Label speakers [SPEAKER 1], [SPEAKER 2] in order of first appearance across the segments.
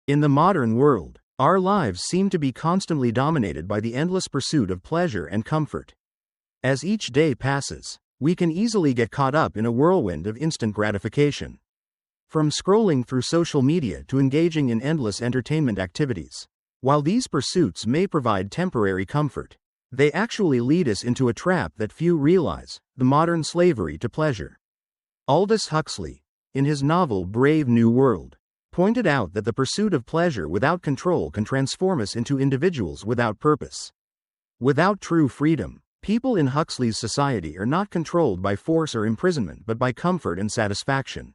[SPEAKER 1] In the modern world, our lives seem to be constantly dominated by the endless pursuit of pleasure and comfort. As each day passes, we can easily get caught up in a whirlwind of instant gratification. From scrolling through social media to engaging in endless entertainment activities. While these pursuits may provide temporary comfort, they actually lead us into a trap that few realize: the modern slavery to pleasure. Aldous Huxley, in his novel Brave New World, pointed out that the pursuit of pleasure without control can transform us into individuals without purpose. Without true freedom, people in Huxley's society are not controlled by force or imprisonment but by comfort and satisfaction.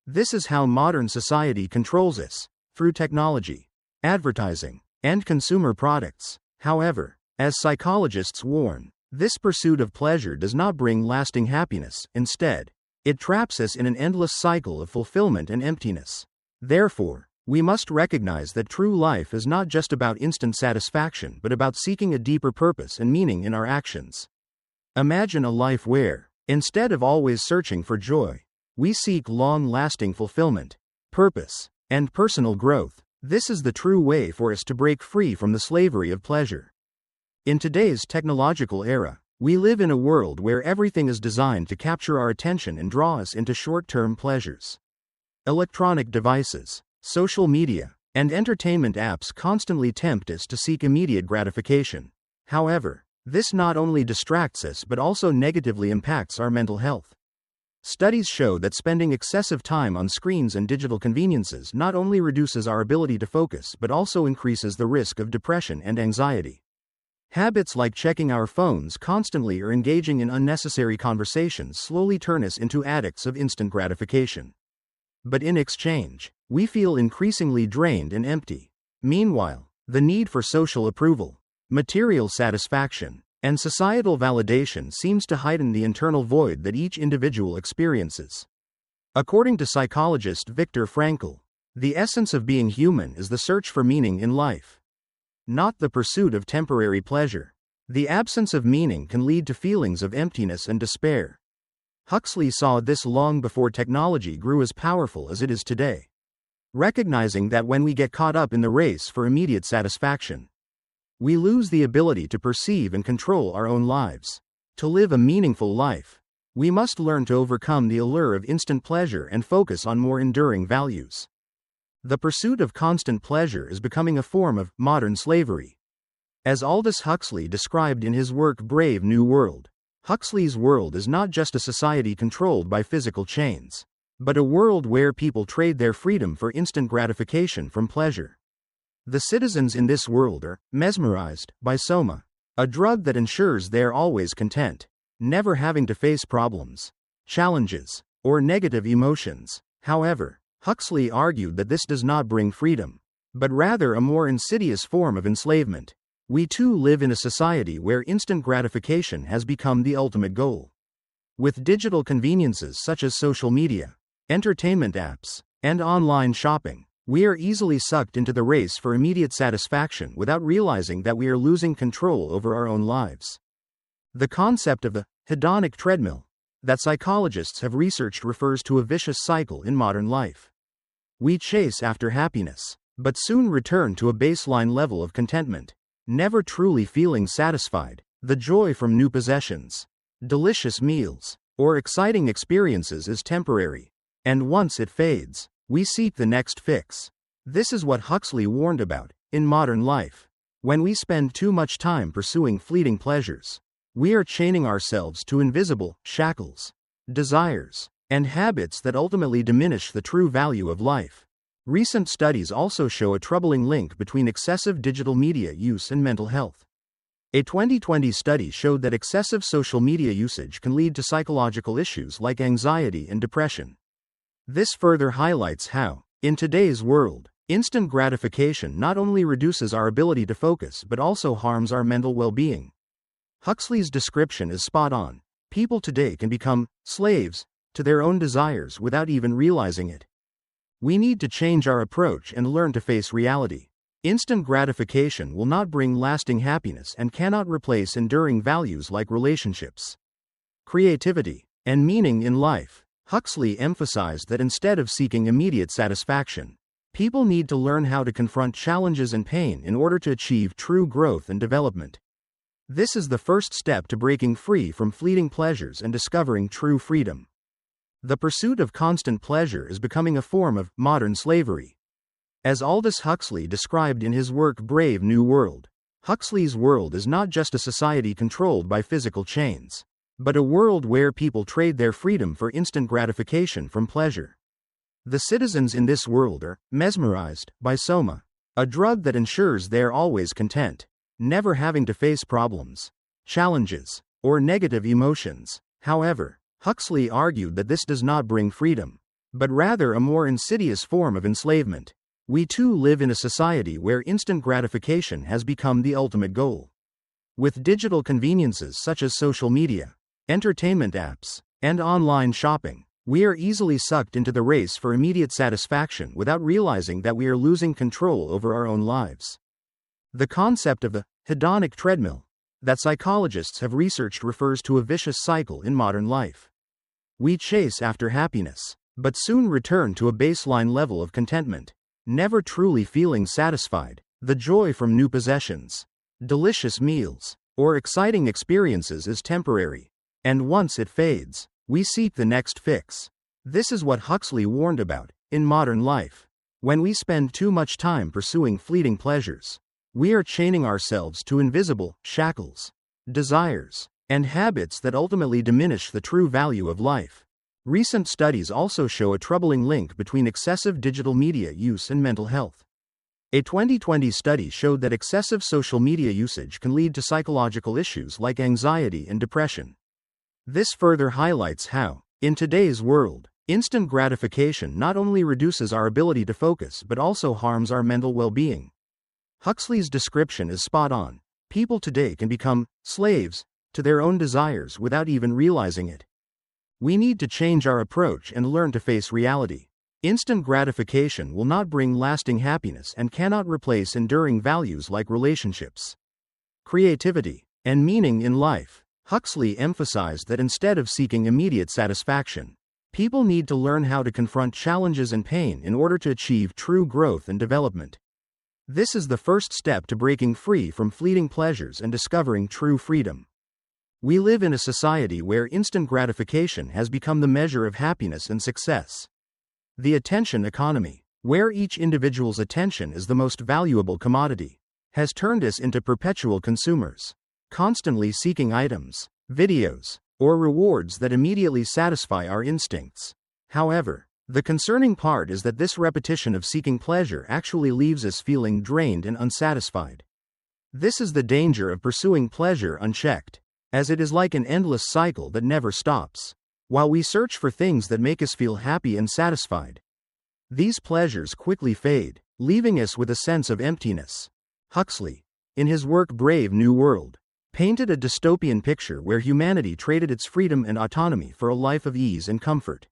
[SPEAKER 1] This is how modern society controls us, through technology, advertising, and consumer products. However, as psychologists warn, this pursuit of pleasure does not bring lasting happiness. Instead, it traps us in an endless cycle of fulfillment and emptiness. Therefore, we must recognize that true life is not just about instant satisfaction but about seeking a deeper purpose and meaning in our actions. Imagine a life where, instead of always searching for joy, we seek long-lasting fulfillment, purpose, and personal growth. This is the true way for us to break free from the slavery of pleasure. In today's technological era, we live in a world where everything is designed to capture our attention and draw us into short-term pleasures. Electronic devices, social media, and entertainment apps constantly tempt us to seek immediate gratification. However, this not only distracts us but also negatively impacts our mental health. Studies show that spending excessive time on screens and digital conveniences not only reduces our ability to focus but also increases the risk of depression and anxiety. Habits like checking our phones constantly or engaging in unnecessary conversations slowly turn us into addicts of instant gratification. But in exchange, we feel increasingly drained and empty. Meanwhile, the need for social approval, material satisfaction, and societal validation seems to heighten the internal void that each individual experiences. According to psychologist Viktor Frankl, the essence of being human is the search for meaning in life, not the pursuit of temporary pleasure. The absence of meaning can lead to feelings of emptiness and despair. Huxley saw this long before technology grew as powerful as it is today. Recognizing that when we get caught up in the race for immediate satisfaction, we lose the ability to perceive and control our own lives. To live a meaningful life, we must learn to overcome the allure of instant pleasure and focus on more enduring values. The pursuit of constant pleasure is becoming a form of modern slavery. As Aldous Huxley described in his work Brave New World, Huxley's world is not just a society controlled by physical chains, but a world where people trade their freedom for instant gratification from pleasure. The citizens in this world are mesmerized by soma, a drug that ensures they're always content, never having to face problems, challenges, or negative emotions. However, Huxley argued that this does not bring freedom, but rather a more insidious form of enslavement. We too live in a society where instant gratification has become the ultimate goal. With digital conveniences such as social media, entertainment apps, and online shopping, we are easily sucked into the race for immediate satisfaction without realizing that we are losing control over our own lives. The concept of the hedonic treadmill that psychologists have researched refers to a vicious cycle in modern life. We chase after happiness, but soon return to a baseline level of contentment, never truly feeling satisfied. The joy from new possessions, delicious meals, or exciting experiences is temporary, and once it fades, we seek the next fix. This is what Huxley warned about. In modern life, when we spend too much time pursuing fleeting pleasures, we are chaining ourselves to invisible shackles, desires, and habits that ultimately diminish the true value of life. Recent studies also show a troubling link between excessive digital media use and mental health. A 2020 study showed that excessive social media usage can lead to psychological issues like anxiety and depression. This further highlights how, in today's world, instant gratification not only reduces our ability to focus but also harms our mental well-being. Huxley's description is spot on. People today can become slaves to their own desires without even realizing it. We need to change our approach and learn to face reality. Instant gratification will not bring lasting happiness and cannot replace enduring values like relationships, creativity, and meaning in life. Huxley emphasized that instead of seeking immediate satisfaction, People need to learn how to confront challenges and pain in order to achieve true growth and development. This is the first step to breaking free from fleeting pleasures and discovering true freedom. The pursuit of constant pleasure is becoming a form of modern slavery. As Aldous Huxley described in his work Brave New World, Huxley's world is not just a society controlled by physical chains, but a world where people trade their freedom for instant gratification from pleasure. The citizens in this world are mesmerized by soma, a drug that ensures they're always content, never having to face problems, challenges, or negative emotions. However, Huxley argued that this does not bring freedom, but rather a more insidious form of enslavement. We too live in a society where instant gratification has become the ultimate goal. With digital conveniences such as social media, entertainment apps, and online shopping, we are easily sucked into the race for immediate satisfaction without realizing that we are losing control over our own lives. The concept of the hedonic treadmill that psychologists have researched refers to a vicious cycle in modern life. We chase after happiness, but soon return to a baseline level of contentment, never truly feeling satisfied. The joy from new possessions, delicious meals, or exciting experiences is temporary, and once it fades, we seek the next fix. This is what Huxley warned about. In modern life, when we spend too much time pursuing fleeting pleasures, we are chaining ourselves to invisible shackles, desires, and habits that ultimately diminish the true value of life. Recent studies also show a troubling link between excessive digital media use and mental health. A 2020 study showed that excessive social media usage can lead to psychological issues like anxiety and depression. This further highlights how, in today's world, instant gratification not only reduces our ability to focus but also harms our mental well-being. Huxley's description is spot on. People today can become slaves to their own desires without even realizing it. We need to change our approach and learn to face reality. Instant gratification will not bring lasting happiness and cannot replace enduring values like relationships, creativity, and meaning in life. Huxley emphasized that instead of seeking immediate satisfaction, people need to learn how to confront challenges and pain in order to achieve true growth and development. This is the first step to breaking free from fleeting pleasures and discovering true freedom. We live in a society where instant gratification has become the measure of happiness and success. The attention economy, where each individual's attention is the most valuable commodity, has turned us into perpetual consumers, constantly seeking items, videos, or rewards that immediately satisfy our instincts. However, the concerning part is that this repetition of seeking pleasure actually leaves us feeling drained and unsatisfied. This is the danger of pursuing pleasure unchecked, as it is like an endless cycle that never stops. While we search for things that make us feel happy and satisfied, these pleasures quickly fade, leaving us with a sense of emptiness. Huxley, in his work Brave New World, painted a dystopian picture where humanity traded its freedom and autonomy for a life of ease and comfort.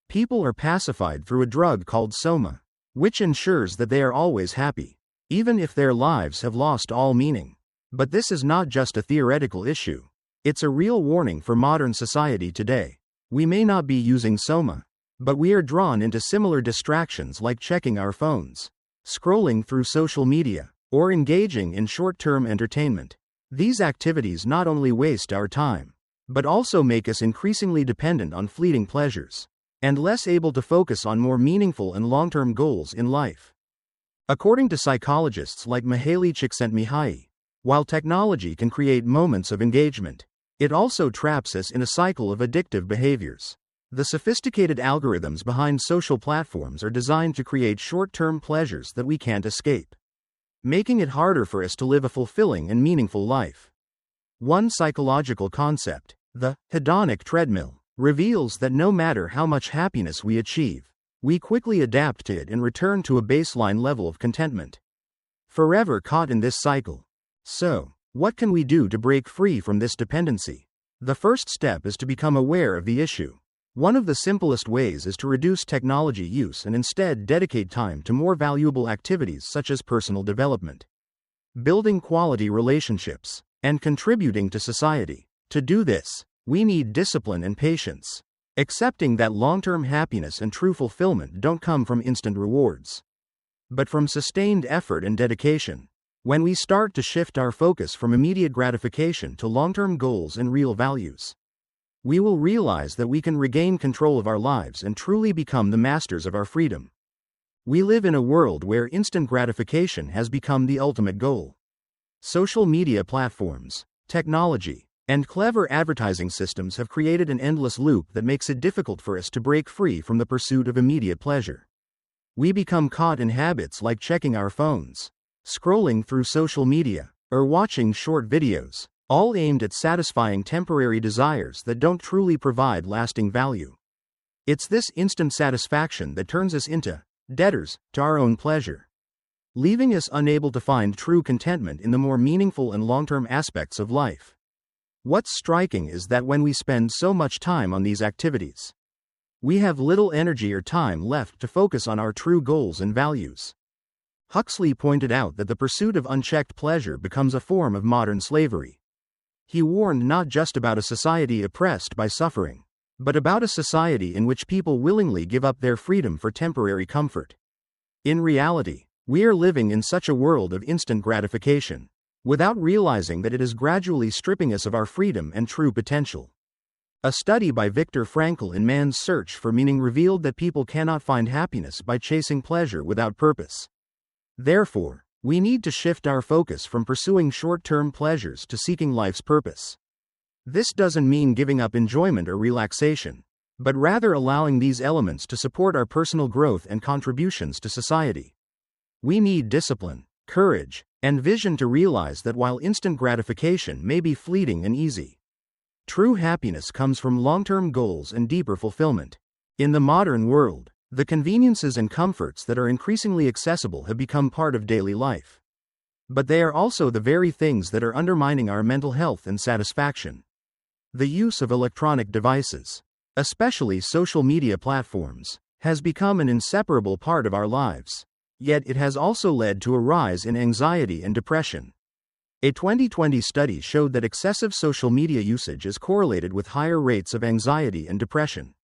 [SPEAKER 1] People are pacified through a drug called soma, which ensures that they are always happy, even if their lives have lost all meaning. But this is not just a theoretical issue. It's a real warning for modern society today. We may not be using soma, but we are drawn into similar distractions like checking our phones, scrolling through social media, or engaging in short-term entertainment. These activities not only waste our time, but also make us increasingly dependent on fleeting pleasures, and less able to focus on more meaningful and long-term goals in life. According to psychologists like Mihaly Csikszentmihalyi, while technology can create moments of engagement, it also traps us in a cycle of addictive behaviors. The sophisticated algorithms behind social platforms are designed to create short-term pleasures that we can't escape, making it harder for us to live a fulfilling and meaningful life. One psychological concept, the hedonic treadmill, reveals that no matter how much happiness we achieve, we quickly adapt to it and return to a baseline level of contentment, forever caught in this cycle. So, what can we do to break free from this dependency? The first step is to become aware of the issue. One of the simplest ways is to reduce technology use and instead dedicate time to more valuable activities such as personal development, building quality relationships, and contributing to society. To do this, we need discipline and patience, accepting that long-term happiness and true fulfillment don't come from instant rewards. but from sustained effort and dedication. When we start to shift our focus from immediate gratification to long-term goals and real values, we will realize that we can regain control of our lives and truly become the masters of our freedom. We live in a world where instant gratification has become the ultimate goal. Social media platforms, technology, and clever advertising systems have created an endless loop that makes it difficult for us to break free from the pursuit of immediate pleasure. We become caught in habits like checking our phones, scrolling through social media, or watching short videos, all aimed at satisfying temporary desires that don't truly provide lasting value. It's this instant satisfaction that turns us into debtors to our own pleasure, leaving us unable to find true contentment in the more meaningful and long-term aspects of life. What's striking is that when we spend so much time on these activities, we have little energy or time left to focus on our true goals and values. Huxley pointed out that the pursuit of unchecked pleasure becomes a form of modern slavery. He warned not just about a society oppressed by suffering, but about a society in which people willingly give up their freedom for temporary comfort. In reality, we are living in such a world of instant gratification, without realizing that it is gradually stripping us of our freedom and true potential. A study by Viktor Frankl in Man's Search for Meaning revealed that people cannot find happiness by chasing pleasure without purpose. Therefore, we need to shift our focus from pursuing short-term pleasures to seeking life's purpose. This doesn't mean giving up enjoyment or relaxation, but rather allowing these elements to support our personal growth and contributions to society. We need discipline, courage, and vision to realize that while instant gratification may be fleeting and easy, true happiness comes from long-term goals and deeper fulfillment. In the modern world, the conveniences and comforts that are increasingly accessible have become part of daily life. But they are also the very things that are undermining our mental health and satisfaction. The use of electronic devices, especially social media platforms, has become an inseparable part of our lives. Yet it has also led to a rise in anxiety and depression. A 2020 study showed that excessive social media usage is correlated with higher rates of anxiety and depression.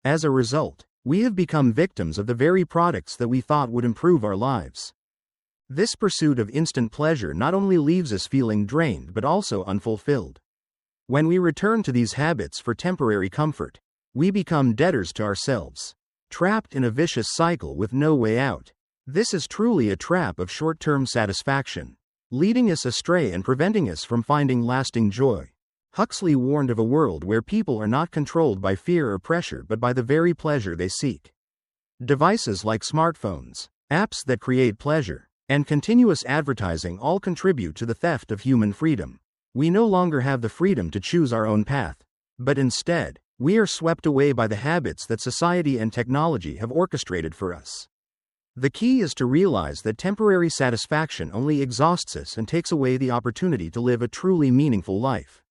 [SPEAKER 1] As a result, we have become victims of the very products that we thought would improve our lives. This pursuit of instant pleasure not only leaves us feeling drained but also unfulfilled. When we return to these habits for temporary comfort, we become debtors to ourselves, trapped in a vicious cycle with no way out. This is truly a trap of short-term satisfaction, leading us astray and preventing us from finding lasting joy. Huxley warned of a world where people are not controlled by fear or pressure but by the very pleasure they seek. Devices like smartphones, apps that create pleasure, and continuous advertising all contribute to the theft of human freedom. We no longer have the freedom to choose our own path, but instead, we are swept away by the habits that society and technology have orchestrated for us. The key is to realize that temporary satisfaction only exhausts us and takes away the opportunity to live a truly meaningful life.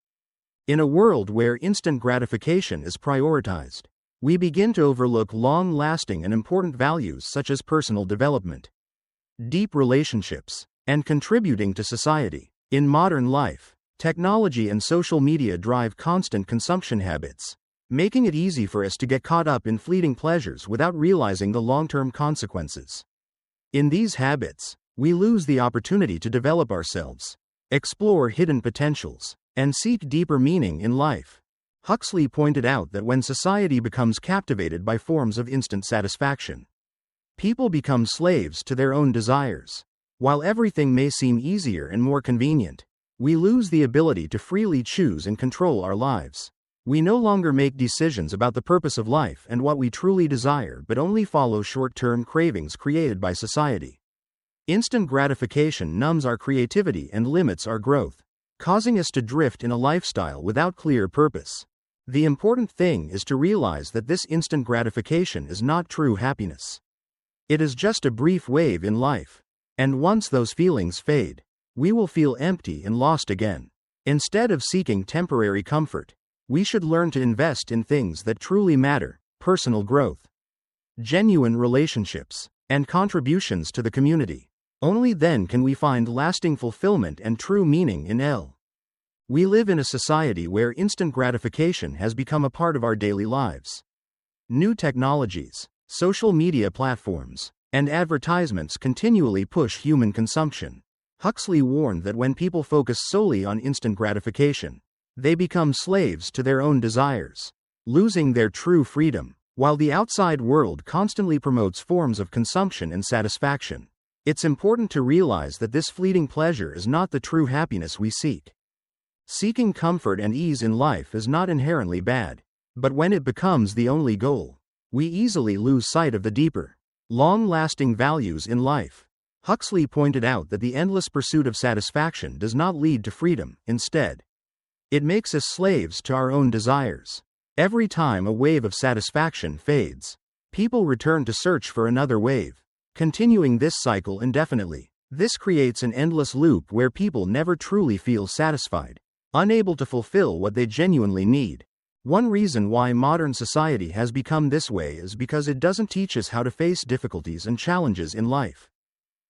[SPEAKER 1] In a world where instant gratification is prioritized, we begin to overlook long-lasting and important values such as personal development, deep relationships, and contributing to society. In modern life, technology and social media drive constant consumption habits, making it easy for us to get caught up in fleeting pleasures without realizing the long-term consequences. In these habits, we lose the opportunity to develop ourselves, explore hidden potentials, and seek deeper meaning in life. Huxley pointed out that when society becomes captivated by forms of instant satisfaction, people become slaves to their own desires. While everything may seem easier and more convenient, we lose the ability to freely choose and control our lives. We no longer make decisions about the purpose of life and what we truly desire but only follow short-term cravings created by society. Instant gratification numbs our creativity and limits our growth, causing us to drift in a lifestyle without clear purpose. The important thing is to realize that this instant gratification is not true happiness. It is just a brief wave in life, and once those feelings fade, we will feel empty and lost again. Instead of seeking temporary comfort, we should learn to invest in things that truly matter: personal growth, genuine relationships, and contributions to the community. Only then can we find lasting fulfillment and true meaning in life. We live in a society where instant gratification has become a part of our daily lives. New technologies, social media platforms, and advertisements continually push human consumption. Huxley warned that when people focus solely on instant gratification, they become slaves to their own desires, losing their true freedom. While the outside world constantly promotes forms of consumption and satisfaction, it's important to realize that this fleeting pleasure is not the true happiness we seek. Seeking comfort and ease in life is not inherently bad, but when it becomes the only goal, we easily lose sight of the deeper, long-lasting values in life. Huxley pointed out that the endless pursuit of satisfaction does not lead to freedom. Instead, it makes us slaves to our own desires. Every time a wave of satisfaction fades, people return to search for another wave, continuing this cycle indefinitely. This creates an endless loop where people never truly feel satisfied, unable to fulfill what they genuinely need. One reason why modern society has become this way is because it doesn't teach us how to face difficulties and challenges in life.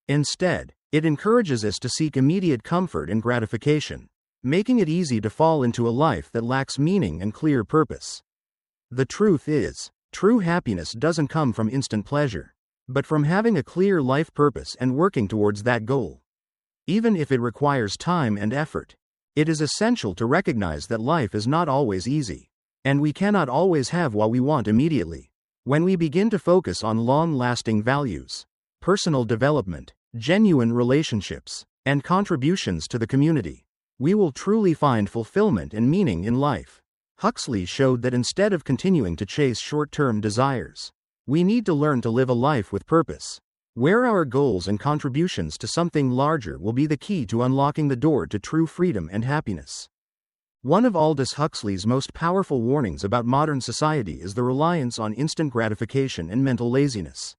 [SPEAKER 1] Instead, it encourages us to seek immediate comfort and gratification, making it easy to fall into a life that lacks meaning and clear purpose. The truth is, true happiness doesn't come from instant pleasure, but from having a clear life purpose and working towards that goal. Even if it requires time and effort, it is essential to recognize that life is not always easy, and we cannot always have what we want immediately. When we begin to focus on long-lasting values, personal development, genuine relationships, and contributions to the community, we will truly find fulfillment and meaning in life. Huxley showed that instead of continuing to chase short-term desires, we need to learn to live a life with purpose, where our goals and contributions to something larger will be the key to unlocking the door to true freedom and happiness. One of Aldous Huxley's most powerful warnings about modern society is the reliance on instant gratification and mental laziness.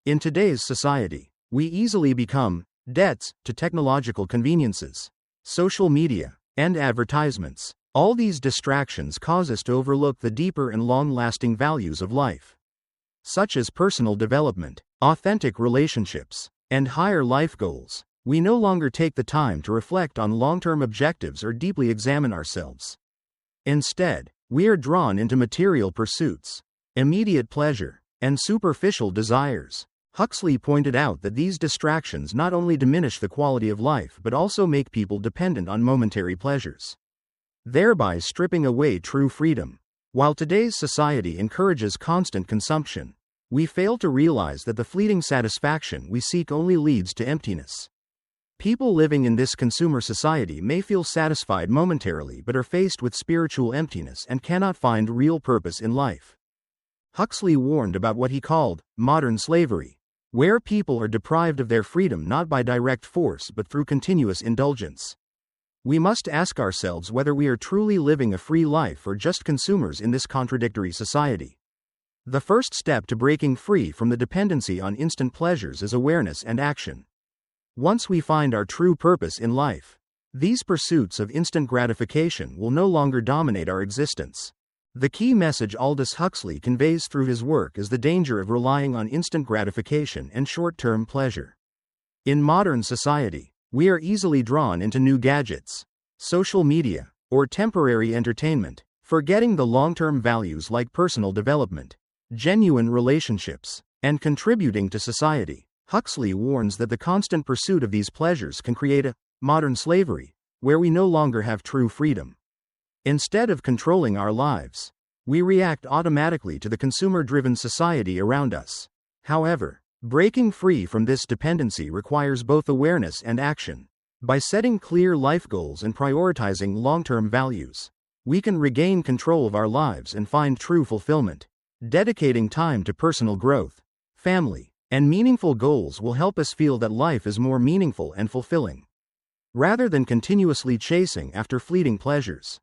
[SPEAKER 1] In today's society, we easily become debts to technological conveniences, social media, and advertisements. All these distractions cause us to overlook the deeper and long-lasting values of life, such as personal development, authentic relationships, and higher life goals. We no longer take the time to reflect on long-term objectives or deeply examine ourselves. Instead, we are drawn into material pursuits, immediate pleasure, and superficial desires. Huxley pointed out that these distractions not only diminish the quality of life but also make people dependent on momentary pleasures, thereby stripping away true freedom. While today's society encourages constant consumption, we fail to realize that the fleeting satisfaction we seek only leads to emptiness. People living in this consumer society may feel satisfied momentarily but are faced with spiritual emptiness and cannot find real purpose in life. Huxley warned about what he called modern slavery, where people are deprived of their freedom not by direct force but through continuous indulgence. We must ask ourselves whether we are truly living a free life or just consumers in this contradictory society. The first step to breaking free from the dependency on instant pleasures is awareness and action. Once we find our true purpose in life, these pursuits of instant gratification will no longer dominate our existence. The key message Aldous Huxley conveys through his work is the danger of relying on instant gratification and short-term pleasure. In modern society, we are easily drawn into new gadgets, social media, or temporary entertainment, forgetting the long-term values like personal development, genuine relationships, and contributing to society. Huxley warns that the constant pursuit of these pleasures can create a modern slavery, where we no longer have true freedom. Instead of controlling our lives, we react automatically to the consumer-driven society around us. However, breaking free from this dependency requires both awareness and action. By setting clear life goals and prioritizing long-term values, we can regain control of our lives and find true fulfillment. Dedicating time to personal growth, family, and meaningful goals will help us feel that life is more meaningful and fulfilling, rather than continuously chasing after fleeting pleasures.